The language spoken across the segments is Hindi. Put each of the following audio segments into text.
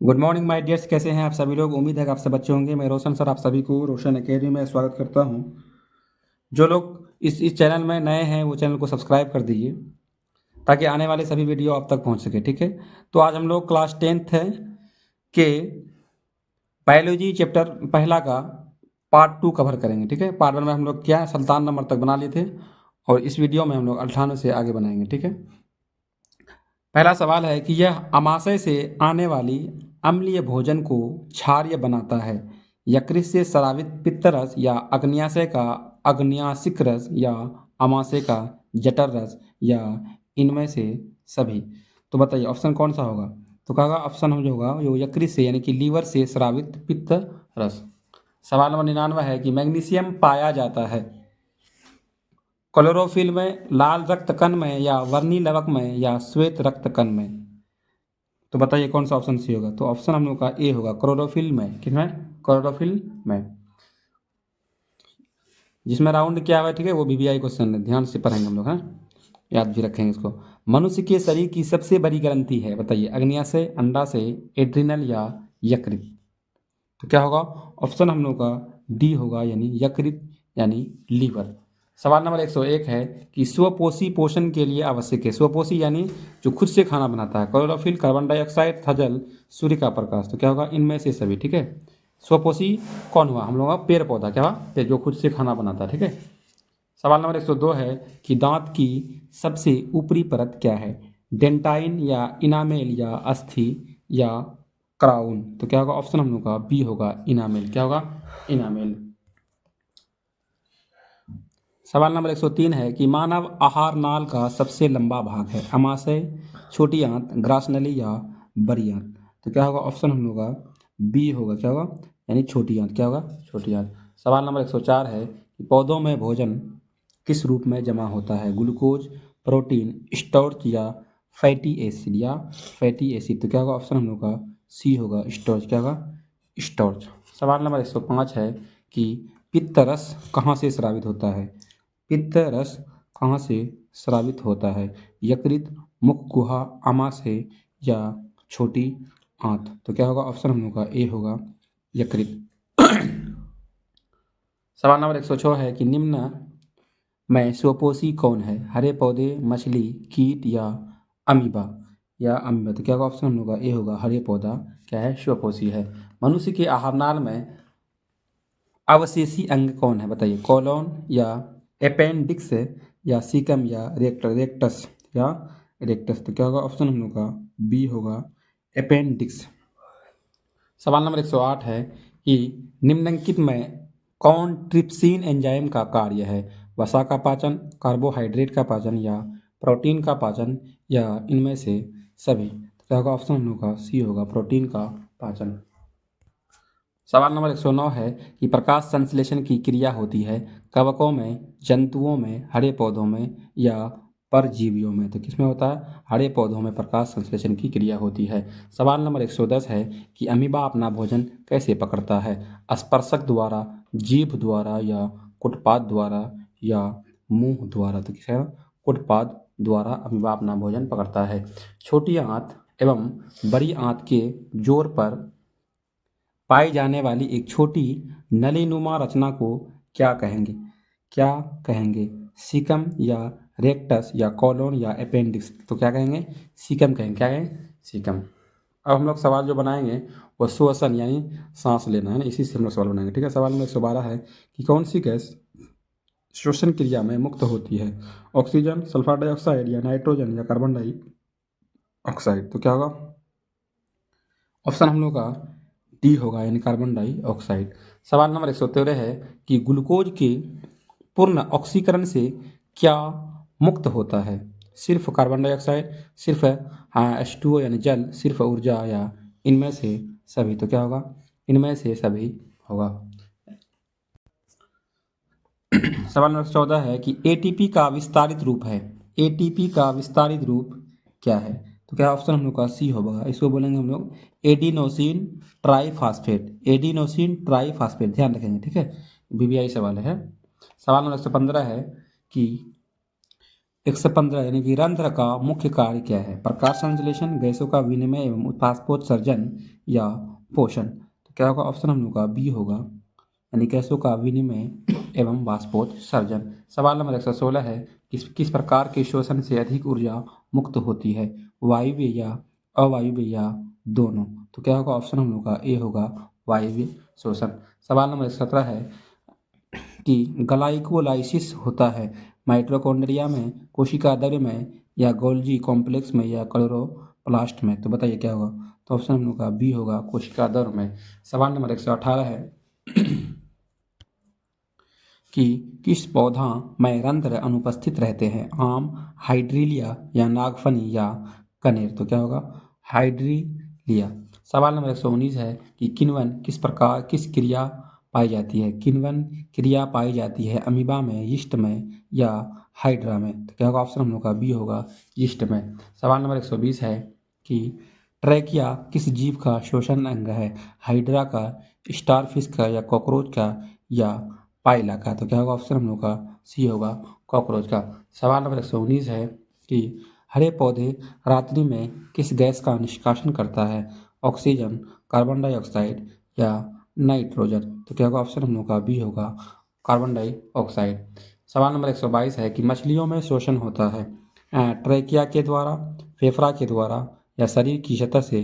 गुड मॉर्निंग माय डियर्स, कैसे हैं आप सभी लोग। उम्मीद है कि आप सब अच्छे होंगे। मैं रोशन सर आप सभी को रोशन एकेडमी में स्वागत करता हूं। जो लोग इस चैनल में नए हैं वो चैनल को सब्सक्राइब कर दीजिए ताकि आने वाले सभी वीडियो आप तक पहुंच सके। ठीक है, तो आज हम लोग क्लास 10th है के बायोलॉजी चैप्टर पहला का पार्ट 2 कवर करेंगे। ठीक है, पार्ट 1 में हम लोग क्या सुल्तान नंबर तक बना लिए थे और इस वीडियो में हम लोग 98 से आगे बनाएंगे। ठीक है, पहला सवाल है कि यह अमाशय से आने वाली अम्लीय भोजन को क्षारीय बनाता है। यकृत से स्रावित पित्तरस या अग्न्याशय का अग्न्याशिक रस या अमाशय का जठर रस या इनमें से सभी। तो बताइए ऑप्शन कौन सा होगा। तो कहा ऑप्शन हम जो होगा वो यकृत से यानी कि लीवर से स्रावित पित्त रस। सवाल नंबर 99 है कि मैग्नीशियम पाया जाता है क्लोरोफिल में, लाल रक्त कण में या वर्णी लवक में या श्वेत रक्त कण में। तो बताइए कौन सा ऑप्शन सी होगा। तो ऑप्शन हम लोग का ए होगा, क्लोरोफिल में। किसमें? क्लोरोफिल में, जिसमें राउंड क्या हुआ है। ठीक है, वो वीवीआई क्वेश्चन है, ध्यान से पढ़ेंगे हम लोग। हाँ, याद भी रखेंगे इसको। मनुष्य के शरीर की सबसे बड़ी ग्रंथि है, बताइए अग्न्याशय, अंडाशय, एड्रिनल या यकृत। तो क्या होगा ऑप्शन हम लोग का डी होगा, यानी यकृत यानी लीवर। सवाल नंबर 101 है कि स्वपोषी पोषण के लिए आवश्यक है। स्वपोषी यानी जो खुद से खाना बनाता है। क्लोरोफिल, कार्बन डाइऑक्साइड, थजल, सूर्य का प्रकाश। तो क्या होगा इनमें से सभी। ठीक है, स्वपोषी कौन हुआ? हम लोग का पेड़ पौधा। क्या हुआ? जो खुद से खाना बनाता है। ठीक है, सवाल नंबर 102 है कि दांत की सबसे ऊपरी परत क्या है। डेंटाइन या इनामेल या अस्थि या क्राउन। तो क्या होगा ऑप्शन हम लोग का बी होगा, इनामेल। क्या होगा? इनामेल। सवाल नंबर 103 है कि मानव आहार नाल का सबसे लंबा भाग है। अमाशय, छोटी आंत, ग्रासनली या बड़ी आंत। तो क्या होगा ऑप्शन हम लोग का बी होगा। क्या होगा? यानी छोटी आंत। क्या होगा? छोटी आंत। सवाल नंबर 104 है कि पौधों में भोजन किस रूप में जमा होता है। ग्लूकोज, प्रोटीन, स्टार्च या फैटी एसिड या फैटी एसिड। तो क्या होगा ऑप्शन हम लोग का सी होगा, स्टार्च। क्या होगा? स्टार्च। सवाल नंबर 105 है कि पित्त रस कहाँ से स्रावित होता है। पित्त रस कहाँ से स्रावित होता है। यकृत, मुख गुहा, आमाशय या छोटी आंत। तो क्या होगा ऑप्शन हम लोग का ए होगा, यकृत। सवाल नंबर 106 है कि निम्न में स्वपोषी कौन है। हरे पौधे, मछली, कीट या अमीबा या अमीबा। तो क्या होगा ऑप्शन हम लोग का ए होगा, हरे पौधा क्या है, स्वपोषी है। मनुष्य के आहार नाल में अवशेषी अंग कौन है, बताइए। कोलोन या अपेंडिक्स या सीकम या रेक्टस या रेक्टस। तो क्या होगा ऑप्शन हम लोग का बी होगा, अपेंडिक्स। सवाल नंबर 108 है कि निम्नलिखित में कौन ट्रिप्सिन एंजाइम का कार्य है। वसा का पाचन, कार्बोहाइड्रेट का पाचन या प्रोटीन का पाचन या इनमें से सभी। तो क्या होगा ऑप्शन हम लोग का सी होगा, प्रोटीन का पाचन। सवाल नंबर 109 है कि प्रकाश संश्लेषण की क्रिया होती है कवकों में, जंतुओं में, हरे पौधों में या परजीवियों में। तो किसमें होता है? हरे पौधों में प्रकाश संश्लेषण की क्रिया होती है। सवाल नंबर 110 है कि अमीबा अपना भोजन कैसे पकड़ता है। स्पर्शक द्वारा, जीभ द्वारा या कुटपाद द्वारा या मुंह द्वारा। तो किस कुटपाद द्वारा अमीबा अपना भोजन पकड़ता है। छोटी आंत एवं बड़ी आंत के जोड़ पर पाई जाने वाली एक छोटी नलीनुमा रचना को क्या कहेंगे? क्या कहेंगे? सीकम या रेक्टस या कॉलोन या अपेंडिक्स। तो क्या कहेंगे? सीकम कहेंगे। क्या कहेंगे? सीकम। अब हम लोग सवाल जो बनाएंगे वो श्वसन यानी सांस लेना है ना, इसी से हम लोग सवाल बनाएंगे। ठीक है, सवाल नंबर 112 है कि कौन सी गैस श्वसन क्रिया में मुक्त होती है। ऑक्सीजन, सल्फर डाइऑक्साइड या नाइट्रोजन या कार्बन डाइऑक्साइड। तो क्या होगा ऑप्शन हम लोग का डी होगा, यानी कार्बन डाइऑक्साइड। सवाल नंबर 113 है कि ग्लूकोज के पूर्ण ऑक्सीकरण से क्या मुक्त होता है। सिर्फ कार्बन डाइऑक्साइड, सिर्फ H2O यानी जल, सिर्फ ऊर्जा या इनमें से सभी। तो क्या होगा? इनमें से सभी होगा। सवाल नंबर 14 है कि एटीपी का विस्तारित रूप है। एटीपी का विस्तारित रूप क्या है। तो क्या ऑप्शन हम लोग का सी होगा, इसको बोलेंगे हम लोग एडिनोसिन ट्राईफास्फेट। एडिनोसिन ट्राईफास्फेट, ध्यान रखेंगे। ठीक है, वीवीआई सवाल है। सवाल नंबर 115 है कि 115 यानी कि रंध्र का मुख्य कार्य क्या है? प्रकाश संश्लेषण, गैसों का विनिमय एवं वाष्पोत्सर्जन या पोषण। तो क्या होगा? ऑप्शन हम लोग का बी होगा, यानी गैसों का विनिमय एवं वाष्पोत्सर्जन। सवाल नंबर 116 है, किस प्रकार के शोषण से अधिक ऊर्जा मुक्त होती है? वायवीय या अवायवीय या दोनों? तो क्या होगा? ऑप्शन हम लोग का ए होगा, वायवीय शोषण। सवाल नंबर 17 है कि ग्लाइकोलाइसिस होता है माइटोकॉन्ड्रिया में, कोशिका द्रव्य में, या गोल्जी कॉम्प्लेक्स में, या क्लोरोप्लास्ट में? तो बताइए क्या होगा? तो ऑप्शन हम लोग का बी होगा, कोशिका द्रव्य में। सवाल नंबर 118 है कि किस पौधा में रंध्र अनुपस्थित रहते हैं? आम, हाइड्रीलिया, या नागफनी, या कनेर? तो क्या होगा? हाइड्रीलिया। सवाल नंबर 119 है कि किस क्रिया पाई जाती है? किण्वन क्रिया पाई जाती है अमीबा में, यीस्ट में, या हाइड्रा में? तो क्या होगा? ऑप्शन हम लोग का बी होगा, यीस्ट में। सवाल नंबर 120 है कि ट्रैकिया किस जीव का श्वसन अंग है? हाइड्रा का, स्टारफिश का, या कॉकरोच का, या पाइला का? तो क्या होगा? ऑप्शन हम लोग का सी होगा, कॉकरोच का। सवाल नंबर 119 है कि हरे पौधे रात्रि में किस गैस का निष्कासन करता है? ऑक्सीजन, कार्बन डाइऑक्साइड, या नाइट्रोजन? तो क्या होगा? ऑप्शन हम लोग का बी होगा, कार्बन डाइऑक्साइड। सवाल नंबर 122 है कि मछलियों में शोषण होता है ट्रैकिया के द्वारा, फेफड़ा के द्वारा, या शरीर की सतह से,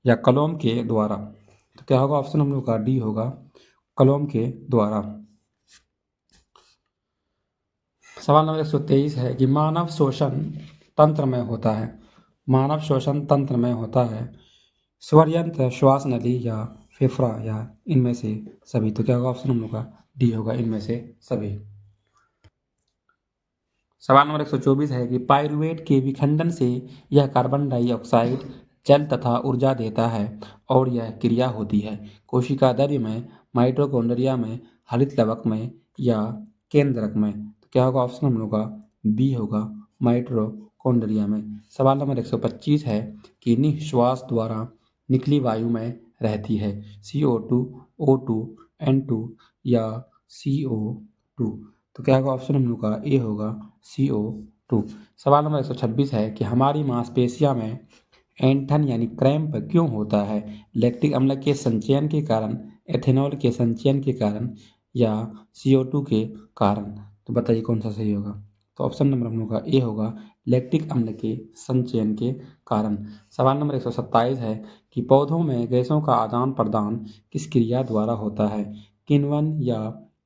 या कलोम के द्वारा? तो क्या होगा? ऑप्शन हम लोग का डी होगा, कलोम के द्वारा। सवाल नंबर 123 है कि मानव श्वसन तंत्र में होता है, मानव श्वसन तंत्र में होता है स्वरयंत्र, श्वास नली, या फेफड़ा, या इनमें से सभी? तो क्या होगा? ऑप्शन हम लोग का डी होगा, इनमें से सभी। सवाल नंबर 124 है कि पाइरुवेट के विखंडन से यह कार्बन डाइऑक्साइड, जल तथा ऊर्जा देता है और यह क्रिया होती है कोशिका द्रव्य में, माइटोकॉन्ड्रिया में, हरित लवक में, या केंद्रक में? तो क्या होगा? ऑप्शन हम लोग का बी होगा, माइटोकॉन्ड्रिया में। सवाल नंबर 125 है कि निःश्वास द्वारा निकली वायु में रहती है CO2, O2, N2, या CO2? तो क्या होगा? ऑप्शन हम लोग का ए होगा, CO2। सवाल नंबर 126 है कि हमारी मांसपेशियों में ऐंठन यानी क्रैम्प क्यों होता है? लैक्टिक अम्ल के संचयन के कारण, एथेनॉल के संचयन के कारण, या CO2 के कारण? तो बताइए कौन सा सही होगा? तो ऑप्शन नंबर हम लोग का ए होगा, लैक्टिक अम्ल के संचयन के कारण। सवाल नंबर 127 है कि पौधों में गैसों का आदान प्रदान किस क्रिया द्वारा होता है? किण्वन या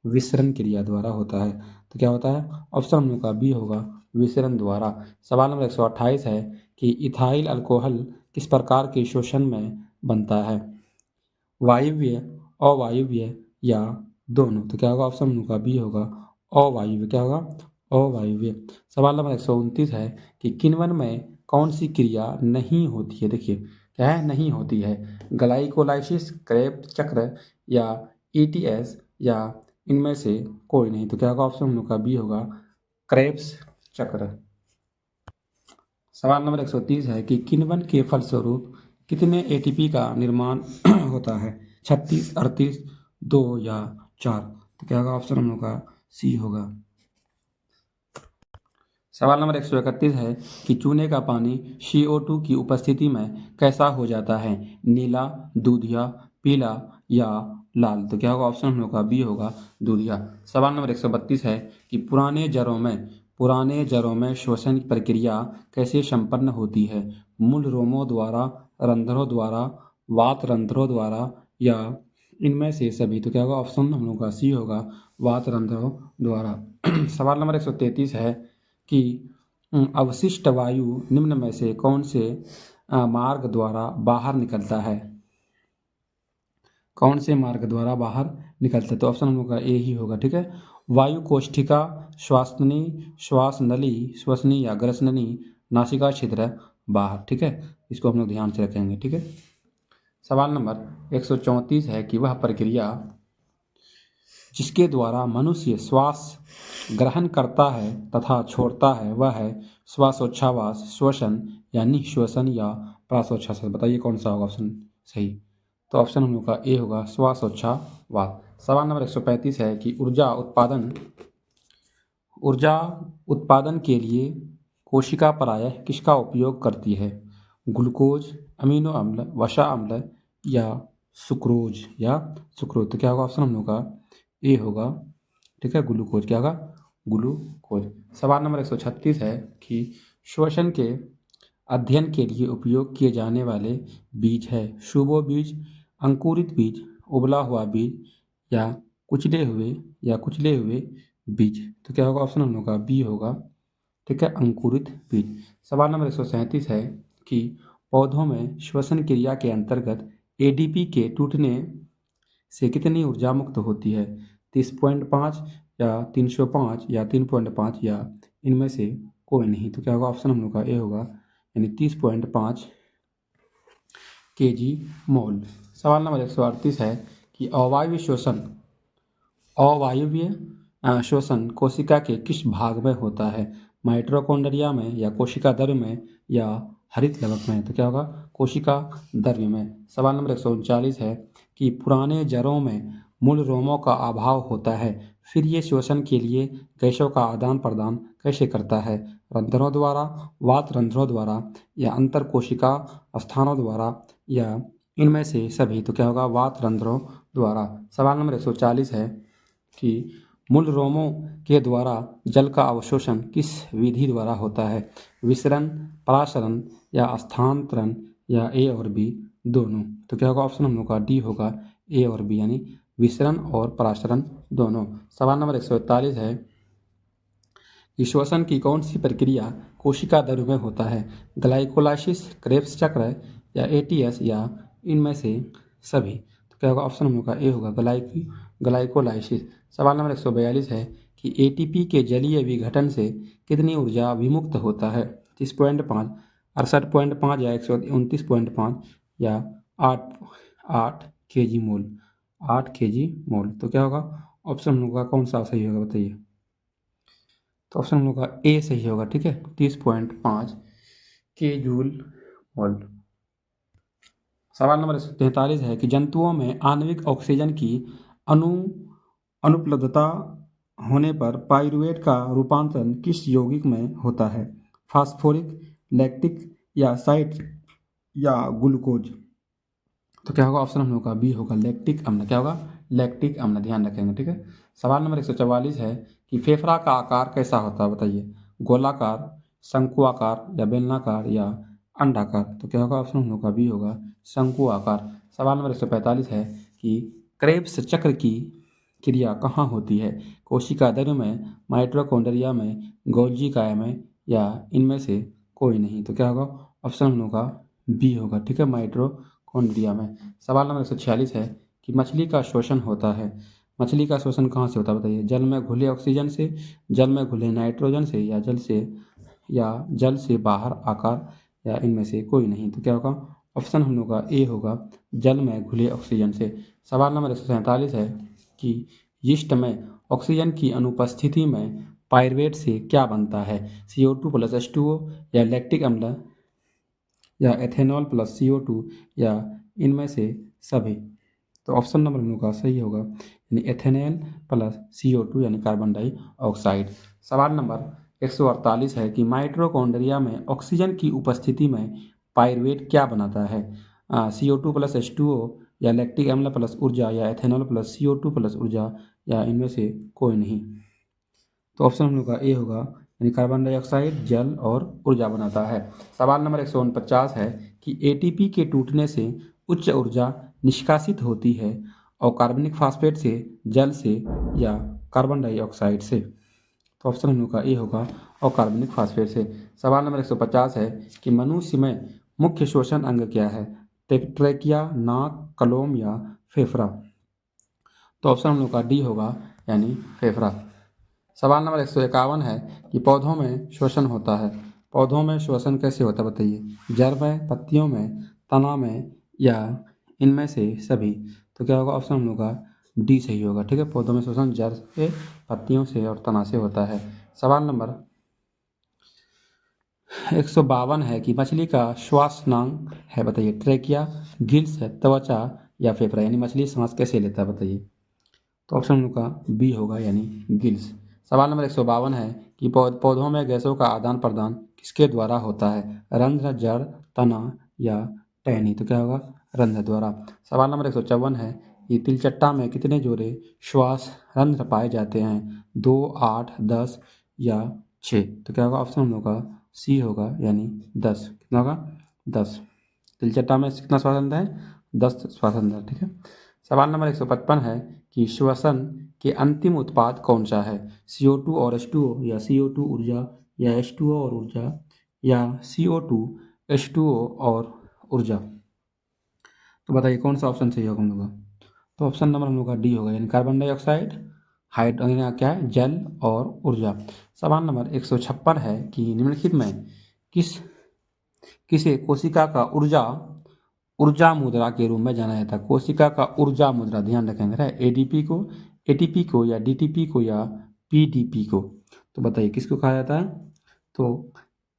विसरण क्रिया द्वारा होता है? तो क्या होता है? ऑप्शन हम लोग का बी होगा, विसरण द्वारा। सवाल नंबर 128 है कि इथाइल अल्कोहल किस प्रकार के शोषण में बनता है? वायवीय, अवायवीय, या दोनों? तो क्या होगा? ऑप्शन हम लोग का बी होगा, अवायवीय। क्या होगा? अवायवीय। सवाल नंबर 129 है कि किण्वन में कौन सी क्रिया नहीं होती है? देखिए क्या है, नहीं होती है? ग्लाइकोलाइसिस, क्रेब्स चक्र, या ETS, या इनमें से कोई नहीं? तो क्या होगा? ऑप्शन हम लोग का बी होगा, क्रेब्स चक्र। सवाल नंबर 130 है कि किण्वन के फलस्वरूप कितने ATP का निर्माण होता है? 36, 38, 2, या 4? तो क्या होगा? ऑप्शन हम लोग का सी होगा। सवाल नंबर 131 है कि चूने का पानी CO2 की उपस्थिति में कैसा हो जाता है? नीला, दूधिया, पीला, या लाल? तो क्या होगा? ऑप्शन हम लोग का बी होगा, दूधिया। सवाल नंबर 132 है कि पुराने जड़ों में श्वसन प्रक्रिया कैसे संपन्न होती है? मूल रोमों द्वारा, रंध्रों द्वारा, वात रंध्रों द्वारा, या इनमें से सभी? तो क्या होगा? ऑप्शन हम लोग का सी होगा, वात रंध्रों द्वारा। सवाल नंबर 133 है कि अवशिष्ट वायु निम्न में से कौन से मार्ग द्वारा बाहर निकलता है? कौन से मार्ग द्वारा बाहर निकलता है? तो ऑप्शन हम लोग का ए ही होगा, ठीक है। वायु कोष्ठिका, श्वासनी, श्वास नली, श्वसनी, या ग्रसनली, नासिका छिद्र बाहर, ठीक है। इसको हम लोग ध्यान से रखेंगे, ठीक है। सवाल नंबर 134 है कि वह प्रक्रिया जिसके द्वारा मनुष्य श्वास ग्रहण करता है तथा छोड़ता है वह है श्वासोच्छ्वास, श्वसन, या निःश्वसन, या प्राणोच्छ्वास? बताइए कौन सा होगा ऑप्शन सही? तो ऑप्शन हम लोग का ए होगा, श्वासोच्छ्वास। सवाल नंबर 135 है कि ऊर्जा उत्पादन के लिए कोशिका प्रायः किसका उपयोग करती है? ग्लूकोज, अमीनो अम्ल, वसा अम्ल या सुक्रोज तो क्या होगा ऑप्शन हम लोग का ए होगा। ठीक है, ग्लूकोज क्या होगा? ग्लूकोज। सवाल नंबर 136 है कि श्वसन के अध्ययन के लिए उपयोग किए जाने वाले बीज है शुभो बीज, अंकुरित बीज, उबला हुआ बीज या कुचले हुए बीज। तो क्या होगा ऑप्शन हम लोग का बी होगा। ठीक है, अंकुरित बीज। सवाल नंबर 137 है कि पौधों में श्वसन क्रिया के अंतर्गत एडीपी के टूटने से कितनी ऊर्जा मुक्त होती है? 30.5 या 305 या 3.5 या इनमें से कोई नहीं। तो क्या होगा ऑप्शन हम लोग का ए होगा, यानी 30.5 kg मोल। सवाल नंबर 138 है कि अवायवीय श्वसन कोशिका के किस भाग में होता है? माइटोकॉन्ड्रिया में या कोशिका द्रव्य में या हरित लवक में? तो क्या होगा? कोशिका द्रव्य में। सवाल नंबर 139 है कि पुराने जड़ों में मूल रोमों का अभाव होता है, फिर ये श्वसन के लिए गैसों का आदान प्रदान कैसे करता है? रंध्रों द्वारा, वात रंध्रों द्वारा या अंतर कोशिका स्थानों द्वारा या इनमें से सभी? तो क्या होगा? वात रंध्रों द्वारा। सवाल नंबर 140 है कि मूल रोमों के द्वारा जल का अवशोषण किस विधि द्वारा होता है? विसरण, परासरण या स्थानांतरण या ए और बी दोनों? तो क्या होगा ऑप्शन हम लोग का डी होगा, ए और बी, यानी विसरण और परासरण दोनों। सवाल नंबर 141 है कि श्वसन की कौन सी प्रक्रिया कोशिका द्रव्य में होता है? ग्लाइकोलाइसिस, क्रेब्स चक्र या एटीएस या इनमें से सभी? तो क्या होगा ऑप्शन हम लोग का ए होगा, ग्लाइकोलाइसिस। सवाल नंबर 142 है कि एटीपी के जलीय विघटन से कितनी ऊर्जा विमुक्त होता है? 30.5, 68.5 या 129.5 या 8 kg मोल? 8 kg मोल। तो क्या होगा ऑप्शन हम लोग का कौन सा सही होगा बताइए? तो ऑप्शन हम लोग का ए सही होगा। ठीक है, 30.5 के जूल मोल। सवाल नंबर 143 है कि जंतुओं में आणविक ऑक्सीजन की अनुपलब्धता होने पर पाइरूवेट का रूपांतरण किस यौगिक में होता है? फास्फोरिक, लैक्टिक या साइट या ग्लूकोज? तो क्या होगा ऑप्शन हम लोग का बी होगा, लैक्टिक अम्ल। क्या होगा? लैक्टिक अम्ल, ध्यान रखेंगे। ठीक है। सवाल नंबर 144 है कि फेफड़ा का आकार कैसा होता है बताइए? गोलाकार, शंकुआकार या बेलनाकार या अंडाकार? तो क्या होगा ऑप्शन हम लोग का बी होगा, शंकु आकार। सवाल नंबर 145 है कि क्रेब्स चक्र की क्रिया कहाँ होती है? कोशिका द्रव्य में, माइटोकॉन्ड्रिया में, गोल्जी काया में या इनमें से कोई नहीं? तो क्या होगा ऑप्शन हम लोग का बी होगा। ठीक है, माइटोकॉन्ड्रिया में। सवाल नंबर 146 है कि मछली का श्वसन होता है, मछली का श्वसन कहाँ से होता है बताइए? जल में घुले ऑक्सीजन से, जल में घुले नाइट्रोजन से या जल से बाहर आकार या इनमें से कोई नहीं? तो क्या होगा ऑप्शन हम लोग का ए होगा, जल में घुले ऑक्सीजन से। सवाल नंबर 147 है कि यीस्ट में ऑक्सीजन की अनुपस्थिति में पाइरूवेट से क्या बनता है? CO2 प्लस H2O या लैक्टिक अम्ल या एथेनॉल प्लस CO2 या इनमें से सभी? तो ऑप्शन नंबर हम लोग का सही होगा, यानी एथेनॉल प्लस CO2 यानी कार्बन डाइऑक्साइड। सवाल नंबर 148 है कि माइटोकॉन्ड्रिया में ऑक्सीजन की उपस्थिति में पाइरूवेट क्या बनाता है? CO2 प्लस H2O या लैक्टिक अम्ल प्लस ऊर्जा या एथेनॉल प्लस CO2 प्लस ऊर्जा या इनमें से कोई नहीं? तो ऑप्शन हम लोग का ए होगा, यानी कार्बन डाइऑक्साइड, जल और ऊर्जा बनाता है। सवाल नंबर 149 है कि एटीपी के टूटने से उच्च ऊर्जा निष्कासित होती है और कार्बनिक फास्फेट से, जल से या कार्बन डाइऑक्साइड से? तो ऑप्शन हम लोग का ए होगा, और कार्बनिक फास्फेट से। सवाल नंबर 150 है कि मनुष्य में मुख्य श्वसन अंग क्या है? ट्रेकिया, नाक, कलोम या फेफड़ा? तो ऑप्शन हम लोग का डी होगा, यानी फेफड़ा। सवाल नंबर 151 है कि पौधों में श्वसन होता है, पौधों में श्वसन कैसे होता है बताइए? जड़ में, पत्तियों में, तना में या इनमें से सभी? तो क्या होगा ऑप्शन हम लोग का डी सही होगा। ठीक है, पौधों में श्वसन जड़ से, पत्तियों से और तना से होता है। सवाल नंबर 152 है कि मछली का श्वासनांग है बताइए? ट्रेकिया, गिल्स, त्वचा या फेफड़ा? यानी मछली सांस कैसे लेता है बताइए? तो ऑप्शन हम लोग का बी होगा, यानी गिल्स। सवाल नंबर 152 है कि पौधों में गैसों का आदान प्रदान किसके द्वारा होता है? रंध्र, जड़, तना या टहनी। तो क्या होगा? रंध्र द्वारा। सवाल नंबर 154 है कि तिलचट्टा में कितने जोड़े श्वास रंध्र पाए जाते हैं? 2, 8, 10 या 6। तो क्या होगा? ऑप्शन हम लोग का सी होगा, यानी 10। कितना होगा? 10। तिलचट्टा में कितना श्वास रंध्र है? 10 श्वास रंध्र। ठीक है। सवाल नंबर 155 है कि श्वसन के अंतिम उत्पाद कौन सा है? CO2 और H2O, या CO2 ऊर्जा, या H2O और ऊर्जा, या CO2 H2O और ऊर्जा। तो बताइए कौन सा ऑप्शन सही होगा हम लोग का? तो ऑप्शन नंबर हम लोग का डी होगा, यानी कार्बन डाइऑक्साइड, हाइड्रोजन, क्या है? जल और ऊर्जा। सवाल नंबर 156 है कि निम्नलिखित में किसे कोशिका का ऊर्जा मुद्रा के रूप में जाना जाता है? कोशिका का ऊर्जा मुद्रा, ध्यान रखेंगे, एटीपी को, या डीटीपी को, या पीडीपी को। तो बताइए किसको कहा जाता है? तो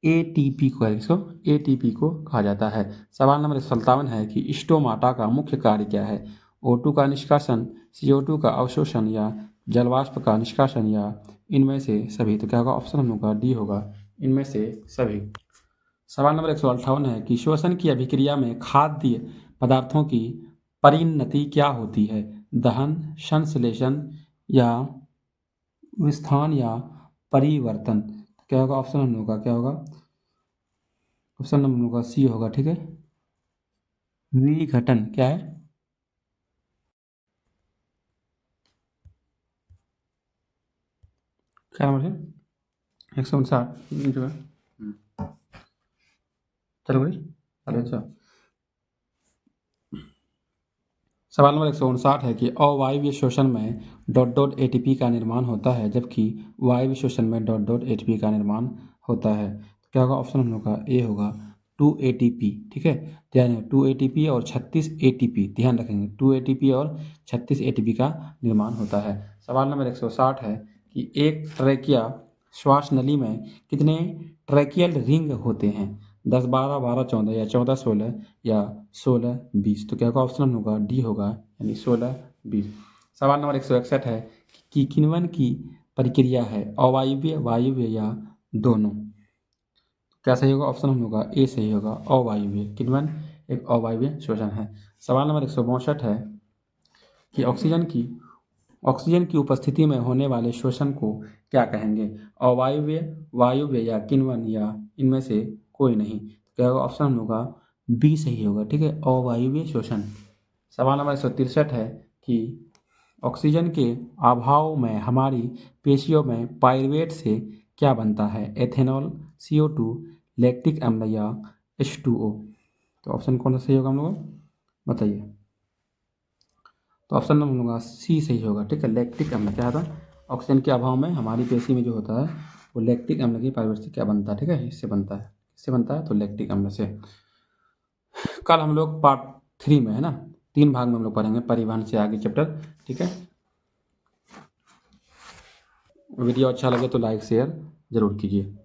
एटीपी को है। किसको? एटीपी को कहा जाता है। सवाल नंबर 57 है कि स्टोमाटा का मुख्य कार्य क्या है? O2 का निष्कासन, CO2 का अवशोषण, या जलवाष्प का निष्कासन, या इनमें से सभी। तो क्या होगा? ऑप्शन हम लोग का डी होगा, इनमें से सभी। सवाल नंबर 158 है कि श्वसन की अभिक्रिया में खाद्य पदार्थों की परिणति क्या होती है? दहन, संश्लेषण, या विस्थापन, या परिवर्तन। क्या होगा? ऑप्शन हम लोग का क्या होगा? ऑप्शन नंबर हम लोग का सी होगा। ठीक है। विघटन क्या है? क्या नंबर है? 159 जो है। चलो भाई। अरे अच्छा। सवाल नंबर 159 है कि अवायवीय श्वसन में डॉट डॉट एटीपी का निर्माण होता है, जबकि वायवीय श्वसन में डॉट डॉट एटीपी का निर्माण होता है। तो क्या होगा? ऑप्शन हम लोग का ए होगा, 2 एटीपी। ठीक है। ध्यान 2 एटीपी और 36 एटीपी, ध्यान रखेंगे, 2 एटीपी और 36 एटीपी का निर्माण होता है। सवाल नंबर 160 है कि एक ट्रैकिया श्वास नली में कितने ट्रैकियल रिंग होते हैं? 10, 12, 12, 14, या 14, 16, या 16, 20। तो क्या होगा? ऑप्शन होगा डी होगा, यानी 16, 20। सवाल नंबर 161 है कि किण्वन की प्रक्रिया है? अवायवीय, वायवीय, या दोनों। क्या सही होगा? ऑप्शन हम लोग का ए सही होगा, अवायवीय। किण्वन एक अवायवीय श्वसन है। सवाल नंबर 162 है कि ऑक्सीजन की उपस्थिति में होने वाले श्वसन को क्या कहेंगे? अवायवीय, वायवीय, या किण्वन, या इनमें से कोई नहीं। क्या होगा? ऑप्शन हम लोग का बी सही होगा। ठीक है। अवायवीय श्वसन। सवाल नंबर 163 है कि ऑक्सीजन के अभाव में हमारी पेशियों में पाइरुवेट से क्या बनता है? एथेनॉल, CO2, लैक्टिक अम्ल, या H2O। तो ऑप्शन कौन सा सही होगा हम लोग? बताइए। तो ऑप्शन नंबर हम लोग का सी सही होगा। ठीक है। लैक्टिक अम्ल क्या था? ऑक्सीजन के अभाव में हमारी पेशी में जो होता है वो लैक्टिक अम्ल की पाइरुवेट से क्या बनता है? ठीक है, इससे बनता है। इससे बनता है तो लैक्टिक अम्ल से। कल हम लोग पार्ट 3 में, है ना, 3 भाग में हम लोग पढ़ेंगे परिवहन से आगे चैप्टर। ठीक है। वीडियो अच्छा लगे तो लाइक शेयर जरूर कीजिए।